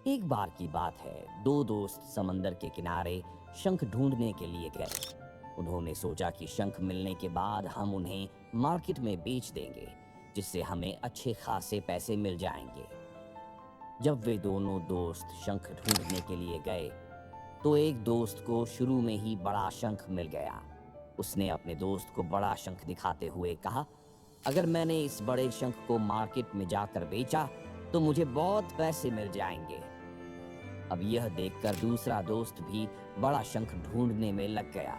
एक बार की बात है, दो दोस्त समंदर के किनारे शंख ढूंढने के लिए गए। उन्होंने सोचा कि शंख मिलने के बाद हम उन्हें मार्केट में बेच देंगे, जिससे हमें अच्छे खासे पैसे मिल जाएंगे। जब वे दोनों दोस्त शंख ढूंढने के लिए गए, तो एक दोस्त को शुरू में ही बड़ा शंख मिल गया। उसने अपने दोस्त को बड़ा शंख दिखाते हुए कहा, अगर मैंने इस बड़े शंख को मार्केट में जाकर बेचा, तो मुझे बहुत पैसे मिल जाएंगे। अब यह देखकर दूसरा दोस्त भी बड़ा शंख ढूंढने में लग गया।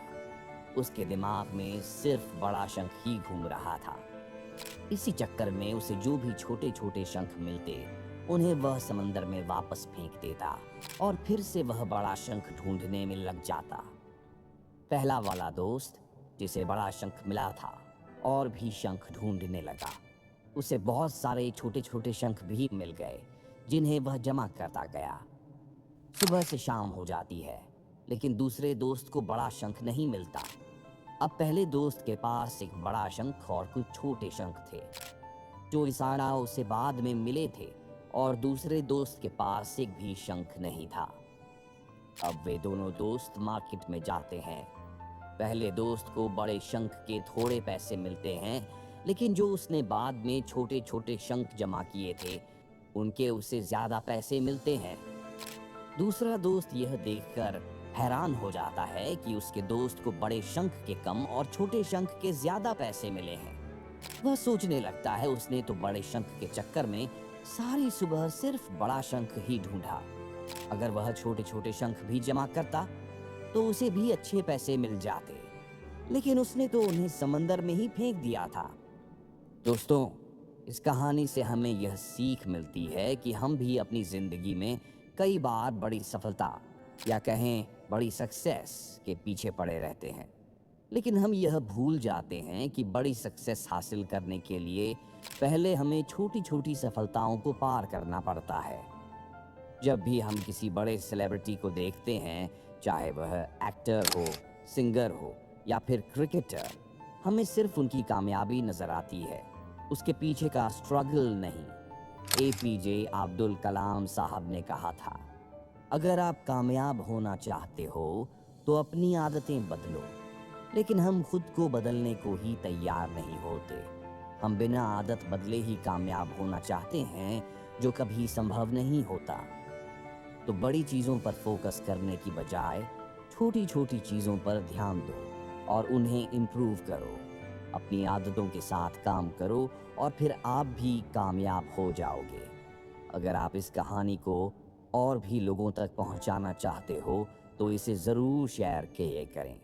उसके दिमाग में सिर्फ बड़ा शंख ही घूम रहा था। इसी चक्कर में उसे जो भी छोटे छोटे शंख मिलते, उन्हें वह समंदर में वापस फेंक देता और फिर से वह बड़ा शंख ढूंढने में लग जाता। पहला वाला दोस्त, जिसे बड़ा शंख मिला था, और भी शंख ढूंढने लगा। उसे बहुत सारे छोटे छोटे शंख भी मिल गए, जिन्हें वह जमा करता गया। सुबह से शाम हो जाती है, लेकिन दूसरे दोस्त को बड़ा शंख नहीं मिलता। अब पहले दोस्त के पास एक बड़ा शंख और कुछ छोटे शंख थे, जो इशारा उसे बाद में मिले थे, और दूसरे दोस्त के पास एक भी शंख नहीं था। अब वे दोनों दोस्त मार्केट में जाते हैं। पहले दोस्त को बड़े शंख के थोड़े पैसे मिलते हैं, लेकिन जो उसने बाद में छोटे छोटे शंख जमा किए थे, उनके उसे ज्यादा पैसे मिलते हैं। दूसरा दोस्त यह देखकर हैरान हो जाता है कि उसके दोस्त को बड़े शंख के कम और छोटे शंख के ज्यादा पैसे मिले हैं। वह सोचने लगता है, उसने तो बड़े शंख के चक्कर में सारी सुबह सिर्फ बड़ा शंख ही ढूंढा। अगर वह छोटे छोटे शंख भी जमा करता, तो उसे भी अच्छे पैसे मिल जाते, लेकिन उसने तो उन्हें समंदर में ही फेंक दिया था। दोस्तों, इस कहानी से हमें यह सीख मिलती है कि हम भी अपनी जिंदगी में कई बार बड़ी सफलता, या कहें बड़ी सक्सेस के पीछे पड़े रहते हैं, लेकिन हम यह भूल जाते हैं कि बड़ी सक्सेस हासिल करने के लिए पहले हमें छोटी छोटी सफलताओं को पार करना पड़ता है। जब भी हम किसी बड़े सेलिब्रिटी को देखते हैं, चाहे वह एक्टर हो, सिंगर हो, या फिर क्रिकेटर, हमें सिर्फ उनकी कामयाबी नजर आती है, उसके पीछे का स्ट्रगल नहीं। एपीजे अब्दुल कलाम साहब ने कहा था, अगर आप कामयाब होना चाहते हो, तो अपनी आदतें बदलो। लेकिन हम खुद को बदलने को ही तैयार नहीं होते। हम बिना आदत बदले ही कामयाब होना चाहते हैं, जो कभी संभव नहीं होता। तो बड़ी चीज़ों पर फोकस करने की बजाय छोटी छोटी चीज़ों पर ध्यान दो और उन्हें इम्प्रूव करो। अपनी आदतों के साथ काम करो और फिर आप भी कामयाब हो जाओगे। अगर आप इस कहानी को और भी लोगों तक पहुंचाना चाहते हो, तो इसे ज़रूर शेयर किया करें।